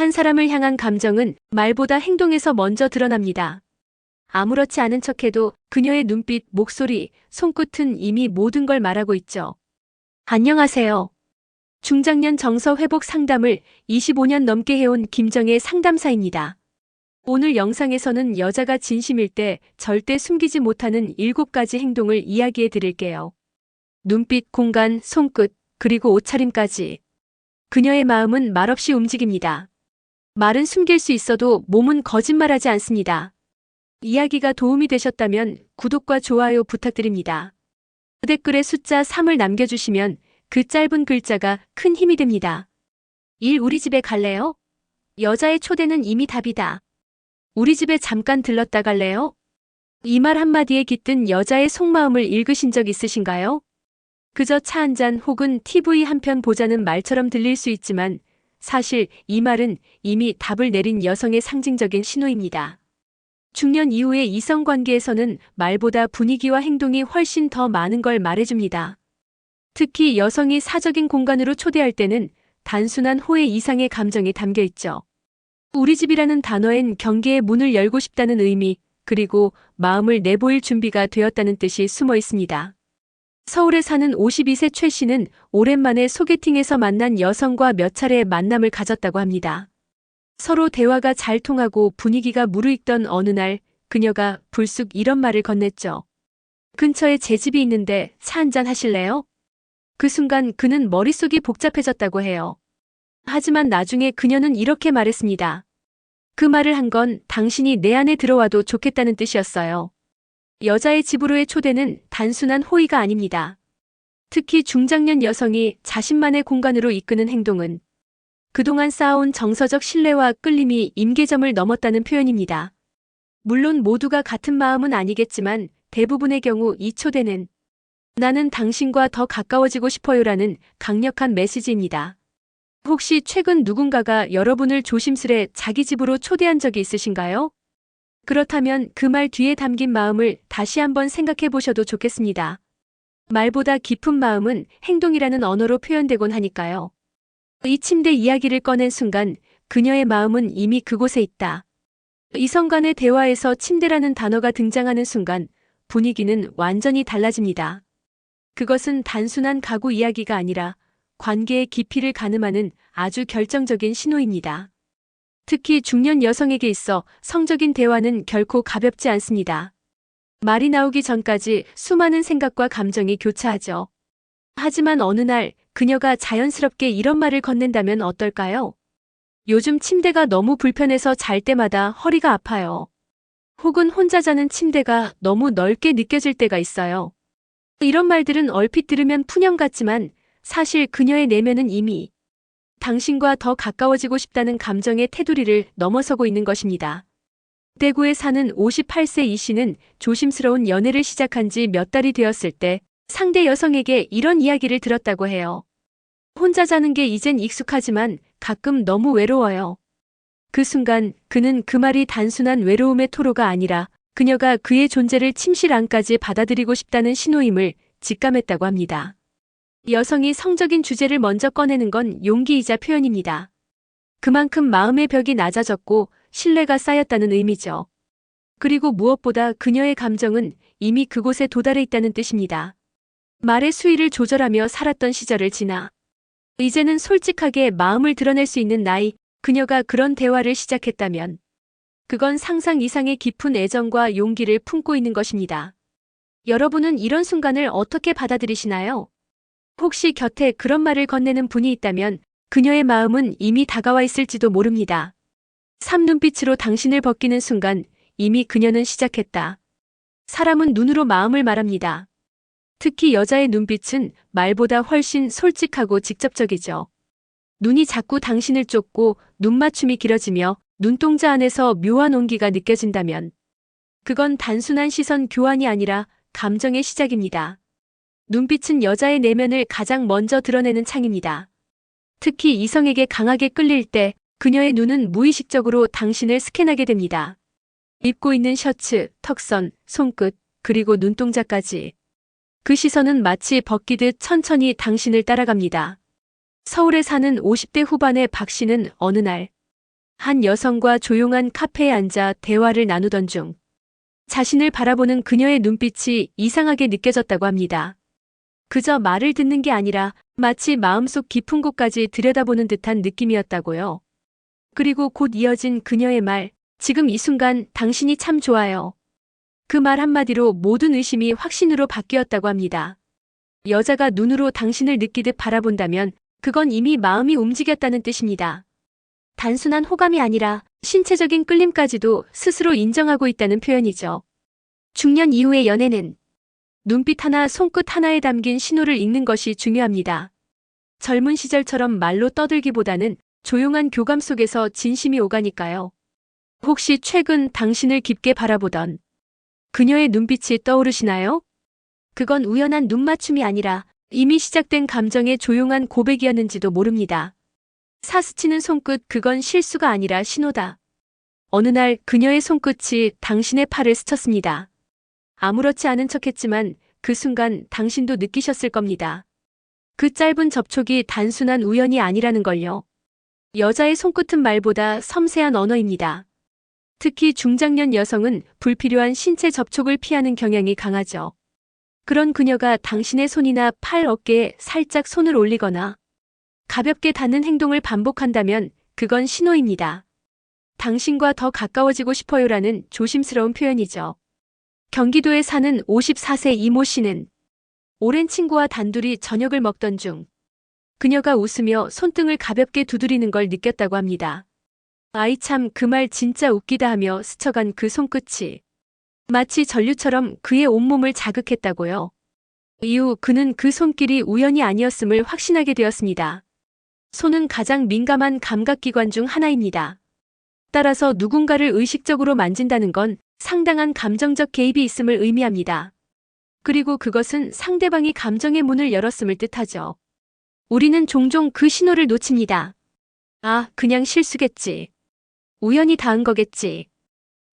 한 사람을 향한 감정은 말보다 행동에서 먼저 드러납니다. 아무렇지 않은 척해도 그녀의 눈빛, 목소리, 손끝은 이미 모든 걸 말하고 있죠. 안녕하세요. 중장년 정서 회복 상담을 25년 넘게 해온 김정의 상담사입니다. 오늘 영상에서는 여자가 진심일 때 절대 숨기지 못하는 7가지 행동을 이야기해 드릴게요. 눈빛, 공간, 손끝, 그리고 옷차림까지. 그녀의 마음은 말없이 움직입니다. 말은 숨길 수 있어도 몸은 거짓말하지 않습니다. 이야기가 도움이 되셨다면 구독과 좋아요 부탁드립니다. 댓글에 숫자 3을 남겨주시면 그 짧은 글자가 큰 힘이 됩니다. 1. 우리 집에 갈래요? 여자의 초대는 이미 답이다. 우리 집에 잠깐 들렀다 갈래요? 이 말 한마디에 깃든 여자의 속마음을 읽으신 적 있으신가요? 그저 차 한 잔 혹은 TV 한 편 보자는 말처럼 들릴 수 있지만 사실 이 말은 이미 답을 내린 여성의 상징적인 신호입니다. 중년 이후의 이성관계에서는 말보다 분위기와 행동이 훨씬 더 많은 걸 말해줍니다. 특히 여성이 사적인 공간으로 초대할 때는 단순한 호의 이상의 감정이 담겨 있죠. 우리 집이라는 단어엔 경계의 문을 열고 싶다는 의미, 그리고 마음을 내보일 준비가 되었다는 뜻이 숨어 있습니다. 서울에 사는 52세 최 씨는 오랜만에 소개팅에서 만난 여성과 몇 차례 만남을 가졌다고 합니다. 서로 대화가 잘 통하고 분위기가 무르익던 어느 날 그녀가 불쑥 이런 말을 건넸죠. 근처에 제 집이 있는데 차 한잔 하실래요? 그 순간 그는 머릿속이 복잡해졌다고 해요. 하지만 나중에 그녀는 이렇게 말했습니다. 그 말을 한 건 당신이 내 안에 들어와도 좋겠다는 뜻이었어요. 여자의 집으로의 초대는 단순한 호의가 아닙니다. 특히 중장년 여성이 자신만의 공간으로 이끄는 행동은 그동안 쌓아온 정서적 신뢰와 끌림이 임계점을 넘었다는 표현입니다. 물론 모두가 같은 마음은 아니겠지만 대부분의 경우 이 초대는 나는 당신과 더 가까워지고 싶어요라는 강력한 메시지입니다. 혹시 최근 누군가가 여러분을 조심스레 자기 집으로 초대한 적이 있으신가요? 그렇다면 그 말 뒤에 담긴 마음을 다시 한번 생각해 보셔도 좋겠습니다. 말보다 깊은 마음은 행동이라는 언어로 표현되곤 하니까요. 이 침대 이야기를 꺼낸 순간 그녀의 마음은 이미 그곳에 있다. 이성 간의 대화에서 침대라는 단어가 등장하는 순간 분위기는 완전히 달라집니다. 그것은 단순한 가구 이야기가 아니라 관계의 깊이를 가늠하는 아주 결정적인 신호입니다. 특히 중년 여성에게 있어 성적인 대화는 결코 가볍지 않습니다. 말이 나오기 전까지 수많은 생각과 감정이 교차하죠. 하지만 어느 날 그녀가 자연스럽게 이런 말을 건넨다면 어떨까요? 요즘 침대가 너무 불편해서 잘 때마다 허리가 아파요. 혹은 혼자 자는 침대가 너무 넓게 느껴질 때가 있어요. 이런 말들은 얼핏 들으면 푸념 같지만 사실 그녀의 내면은 이미 당신과 더 가까워지고 싶다는 감정의 테두리를 넘어서고 있는 것입니다. 대구에 사는 58세 이 씨는 조심스러운 연애를 시작한 지 몇 달이 되었을 때 상대 여성에게 이런 이야기를 들었다고 해요. 혼자 자는 게 이젠 익숙하지만 가끔 너무 외로워요. 그 순간 그는 그 말이 단순한 외로움의 토로가 아니라 그녀가 그의 존재를 침실 안까지 받아들이고 싶다는 신호임을 직감했다고 합니다. 여성이 성적인 주제를 먼저 꺼내는 건 용기이자 표현입니다. 그만큼 마음의 벽이 낮아졌고 신뢰가 쌓였다는 의미죠. 그리고 무엇보다 그녀의 감정은 이미 그곳에 도달해 있다는 뜻입니다. 말의 수위를 조절하며 살았던 시절을 지나 이제는 솔직하게 마음을 드러낼 수 있는 나이, 그녀가 그런 대화를 시작했다면 그건 상상 이상의 깊은 애정과 용기를 품고 있는 것입니다. 여러분은 이런 순간을 어떻게 받아들이시나요? 혹시 곁에 그런 말을 건네는 분이 있다면 그녀의 마음은 이미 다가와 있을지도 모릅니다. 3. 눈빛으로 당신을 벗기는 순간 이미 그녀는 시작했다. 사람은 눈으로 마음을 말합니다. 특히 여자의 눈빛은 말보다 훨씬 솔직하고 직접적이죠. 눈이 자꾸 당신을 쫓고 눈맞춤이 길어지며 눈동자 안에서 묘한 온기가 느껴진다면 그건 단순한 시선 교환이 아니라 감정의 시작입니다. 눈빛은 여자의 내면을 가장 먼저 드러내는 창입니다. 특히 이성에게 강하게 끌릴 때 그녀의 눈은 무의식적으로 당신을 스캔하게 됩니다. 입고 있는 셔츠, 턱선, 손끝, 그리고 눈동자까지. 그 시선은 마치 벗기듯 천천히 당신을 따라갑니다. 서울에 사는 50대 후반의 박 씨는 어느 날 한 여성과 조용한 카페에 앉아 대화를 나누던 중 자신을 바라보는 그녀의 눈빛이 이상하게 느껴졌다고 합니다. 그저 말을 듣는 게 아니라 마치 마음속 깊은 곳까지 들여다보는 듯한 느낌이었다고요. 그리고 곧 이어진 그녀의 말, 지금 이 순간 당신이 참 좋아요. 그 말 한마디로 모든 의심이 확신으로 바뀌었다고 합니다. 여자가 눈으로 당신을 느끼듯 바라본다면 그건 이미 마음이 움직였다는 뜻입니다. 단순한 호감이 아니라 신체적인 끌림까지도 스스로 인정하고 있다는 표현이죠. 중년 이후의 연애는 눈빛 하나, 손끝 하나에 담긴 신호를 읽는 것이 중요합니다. 젊은 시절처럼 말로 떠들기보다는 조용한 교감 속에서 진심이 오가니까요. 혹시 최근 당신을 깊게 바라보던 그녀의 눈빛이 떠오르시나요? 그건 우연한 눈맞춤이 아니라 이미 시작된 감정의 조용한 고백이었는지도 모릅니다. 사스치는 손끝, 그건 실수가 아니라 신호다. 어느 날 그녀의 손끝이 당신의 팔을 스쳤습니다. 아무렇지 않은 척했지만 그 순간 당신도 느끼셨을 겁니다. 그 짧은 접촉이 단순한 우연이 아니라는 걸요. 여자의 손끝은 말보다 섬세한 언어입니다. 특히 중장년 여성은 불필요한 신체 접촉을 피하는 경향이 강하죠. 그런 그녀가 당신의 손이나 팔, 어깨에 살짝 손을 올리거나 가볍게 닿는 행동을 반복한다면 그건 신호입니다. 당신과 더 가까워지고 싶어요라는 조심스러운 표현이죠. 경기도에 사는 54세 이모 씨는 오랜 친구와 단둘이 저녁을 먹던 중 그녀가 웃으며 손등을 가볍게 두드리는 걸 느꼈다고 합니다. 아이 참, 그 말 진짜 웃기다 하며 스쳐간 그 손끝이 마치 전류처럼 그의 온몸을 자극했다고요. 이후 그는 그 손길이 우연이 아니었음을 확신하게 되었습니다. 손은 가장 민감한 감각기관 중 하나입니다. 따라서 누군가를 의식적으로 만진다는 건 상당한 감정적 개입이 있음을 의미합니다. 그리고 그것은 상대방이 감정의 문을 열었음을 뜻하죠. 우리는 종종 그 신호를 놓칩니다. 아, 그냥 실수겠지. 우연히 닿은 거겠지.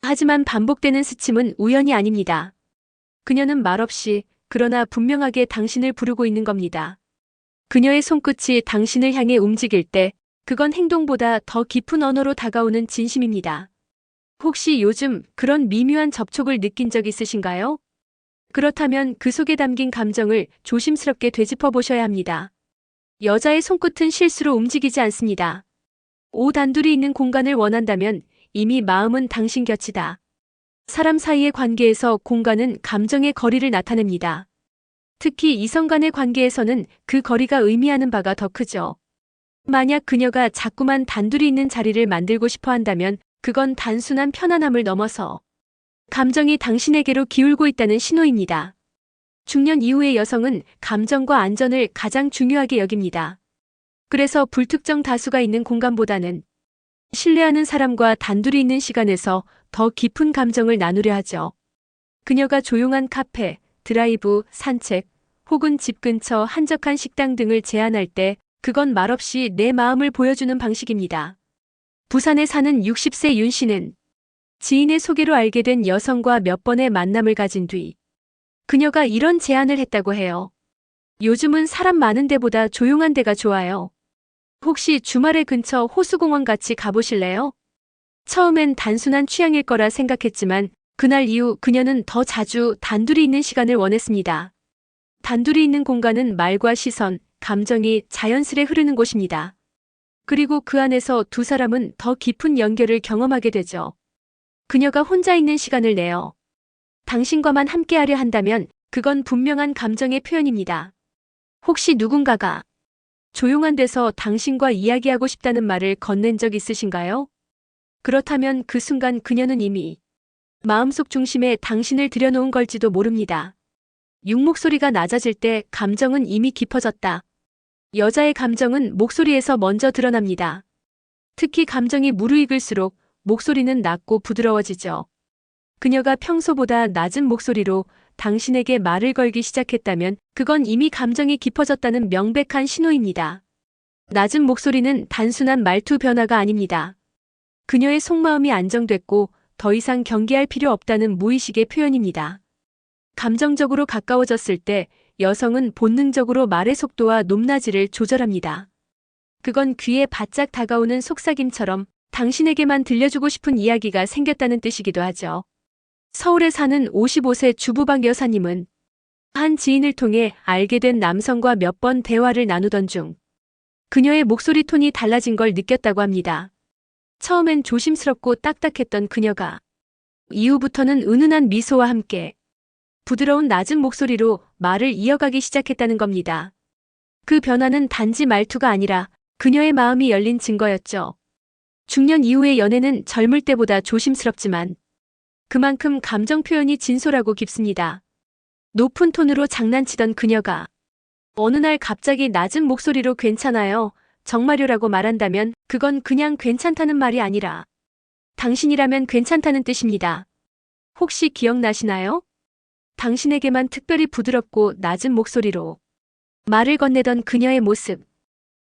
하지만 반복되는 스침은 우연이 아닙니다. 그녀는 말없이 그러나 분명하게 당신을 부르고 있는 겁니다. 그녀의 손끝이 당신을 향해 움직일 때 그건 행동보다 더 깊은 언어로 다가오는 진심입니다. 혹시 요즘 그런 미묘한 접촉을 느낀 적 있으신가요? 그렇다면 그 속에 담긴 감정을 조심스럽게 되짚어 보셔야 합니다. 여자의 손끝은 실수로 움직이지 않습니다. 단둘이 있는 공간을 원한다면 이미 마음은 당신 곁이다. 사람 사이의 관계에서 공간은 감정의 거리를 나타냅니다. 특히 이성 간의 관계에서는 그 거리가 의미하는 바가 더 크죠. 만약 그녀가 자꾸만 단둘이 있는 자리를 만들고 싶어 한다면 그건 단순한 편안함을 넘어서 감정이 당신에게로 기울고 있다는 신호입니다. 중년 이후의 여성은 감정과 안전을 가장 중요하게 여깁니다. 그래서 불특정 다수가 있는 공간보다는 신뢰하는 사람과 단둘이 있는 시간에서 더 깊은 감정을 나누려 하죠. 그녀가 조용한 카페, 드라이브, 산책, 혹은 집 근처 한적한 식당 등을 제안할 때 그건 말없이 내 마음을 보여주는 방식입니다. 부산에 사는 60세 윤 씨는 지인의 소개로 알게 된 여성과 몇 번의 만남을 가진 뒤 그녀가 이런 제안을 했다고 해요. 요즘은 사람 많은 데보다 조용한 데가 좋아요. 혹시 주말에 근처 호수공원 같이 가보실래요? 처음엔 단순한 취향일 거라 생각했지만 그날 이후 그녀는 더 자주 단둘이 있는 시간을 원했습니다. 단둘이 있는 공간은 말과 시선, 감정이 자연스레 흐르는 곳입니다. 그리고 그 안에서 두 사람은 더 깊은 연결을 경험하게 되죠. 그녀가 혼자 있는 시간을 내어 당신과만 함께하려 한다면 그건 분명한 감정의 표현입니다. 혹시 누군가가 조용한 데서 당신과 이야기하고 싶다는 말을 건넨 적 있으신가요? 그렇다면 그 순간 그녀는 이미 마음속 중심에 당신을 들여놓은 걸지도 모릅니다. 육목소리가 낮아질 때 감정은 이미 깊어졌다. 여자의 감정은 목소리에서 먼저 드러납니다. 특히 감정이 무르익을수록 목소리는 낮고 부드러워지죠. 그녀가 평소보다 낮은 목소리로 당신에게 말을 걸기 시작했다면 그건 이미 감정이 깊어졌다는 명백한 신호입니다. 낮은 목소리는 단순한 말투 변화가 아닙니다. 그녀의 속마음이 안정됐고 더 이상 경계할 필요 없다는 무의식의 표현입니다. 감정적으로 가까워졌을 때 여성은 본능적으로 말의 속도와 높낮이를 조절합니다. 그건 귀에 바짝 다가오는 속삭임처럼 당신에게만 들려주고 싶은 이야기가 생겼다는 뜻이기도 하죠. 서울에 사는 55세 주부박 여사님은 한 지인을 통해 알게 된 남성과 몇 번 대화를 나누던 중 그녀의 목소리 톤이 달라진 걸 느꼈다고 합니다. 처음엔 조심스럽고 딱딱했던 그녀가 이후부터는 은은한 미소와 함께 부드러운 낮은 목소리로 말을 이어가기 시작했다는 겁니다. 그 변화는 단지 말투가 아니라 그녀의 마음이 열린 증거였죠. 중년 이후의 연애는 젊을 때보다 조심스럽지만 그만큼 감정 표현이 진솔하고 깊습니다. 높은 톤으로 장난치던 그녀가 어느 날 갑자기 낮은 목소리로 괜찮아요, 정말요라고 말한다면 그건 그냥 괜찮다는 말이 아니라 당신이라면 괜찮다는 뜻입니다. 혹시 기억나시나요? 당신에게만 특별히 부드럽고 낮은 목소리로 말을 건네던 그녀의 모습.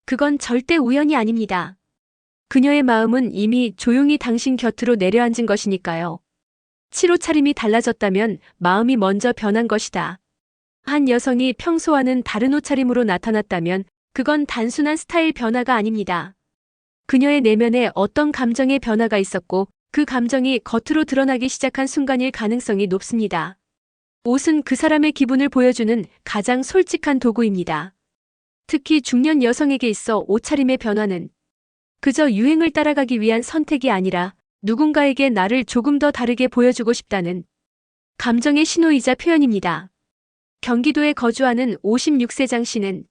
그건 절대 우연이 아닙니다. 그녀의 마음은 이미 조용히 당신 곁으로 내려앉은 것이니까요. 치로차림이 달라졌다면 마음이 먼저 변한 것이다. 한 여성이 평소와는 다른 옷차림으로 나타났다면 그건 단순한 스타일 변화가 아닙니다. 그녀의 내면에 어떤 감정의 변화가 있었고 그 감정이 겉으로 드러나기 시작한 순간일 가능성이 높습니다. 옷은 그 사람의 기분을 보여주는 가장 솔직한 도구입니다. 특히 중년 여성에게 있어 옷차림의 변화는 그저 유행을 따라가기 위한 선택이 아니라 누군가에게 나를 조금 더 다르게 보여주고 싶다는 감정의 신호이자 표현입니다. 경기도에 거주하는 56세 장 씨는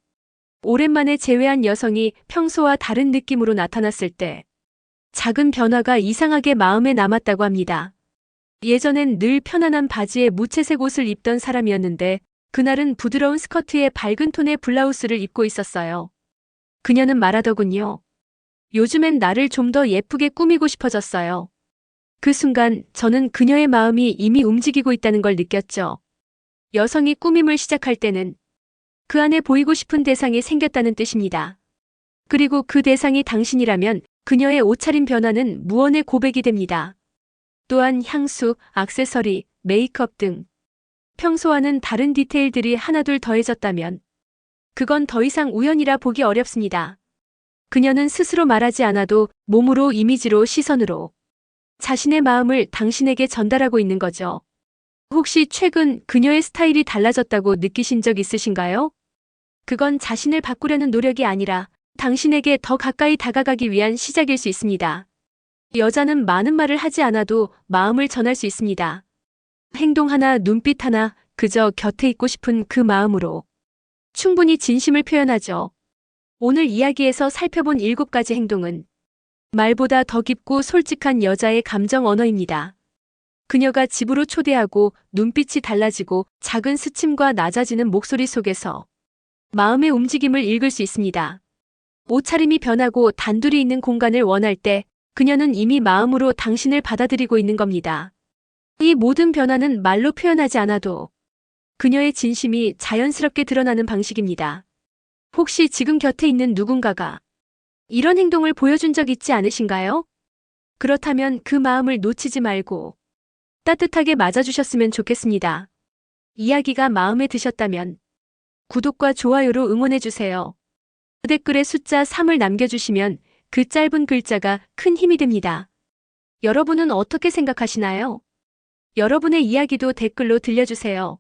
오랜만에 재회한 여성이 평소와 다른 느낌으로 나타났을 때 작은 변화가 이상하게 마음에 남았다고 합니다. 예전엔 늘 편안한 바지에 무채색 옷을 입던 사람이었는데 그날은 부드러운 스커트에 밝은 톤의 블라우스를 입고 있었어요. 그녀는 말하더군요. 요즘엔 나를 좀 더 예쁘게 꾸미고 싶어졌어요. 그 순간 저는 그녀의 마음이 이미 움직이고 있다는 걸 느꼈죠. 여성이 꾸밈을 시작할 때는 그 안에 보이고 싶은 대상이 생겼다는 뜻입니다. 그리고 그 대상이 당신이라면 그녀의 옷차림 변화는 무언의 고백이 됩니다. 또한 향수, 액세서리, 메이크업 등 평소와는 다른 디테일들이 하나둘 더해졌다면 그건 더 이상 우연이라 보기 어렵습니다. 그녀는 스스로 말하지 않아도 몸으로, 이미지로, 시선으로 자신의 마음을 당신에게 전달하고 있는 거죠. 혹시 최근 그녀의 스타일이 달라졌다고 느끼신 적 있으신가요? 그건 자신을 바꾸려는 노력이 아니라 당신에게 더 가까이 다가가기 위한 시작일 수 있습니다. 여자는 많은 말을 하지 않아도 마음을 전할 수 있습니다. 행동 하나, 눈빛 하나, 그저 곁에 있고 싶은 그 마음으로 충분히 진심을 표현하죠. 오늘 이야기에서 살펴본 7가지 행동은 말보다 더 깊고 솔직한 여자의 감정 언어입니다. 그녀가 집으로 초대하고 눈빛이 달라지고 작은 스침과 낮아지는 목소리 속에서 마음의 움직임을 읽을 수 있습니다. 옷차림이 변하고 단둘이 있는 공간을 원할 때 그녀는 이미 마음으로 당신을 받아들이고 있는 겁니다. 이 모든 변화는 말로 표현하지 않아도 그녀의 진심이 자연스럽게 드러나는 방식입니다. 혹시 지금 곁에 있는 누군가가 이런 행동을 보여준 적 있지 않으신가요? 그렇다면 그 마음을 놓치지 말고 따뜻하게 맞아주셨으면 좋겠습니다. 이야기가 마음에 드셨다면 구독과 좋아요로 응원해주세요. 댓글에 숫자 3을 남겨주시면 그 짧은 글자가 큰 힘이 됩니다. 여러분은 어떻게 생각하시나요? 여러분의 이야기도 댓글로 들려주세요.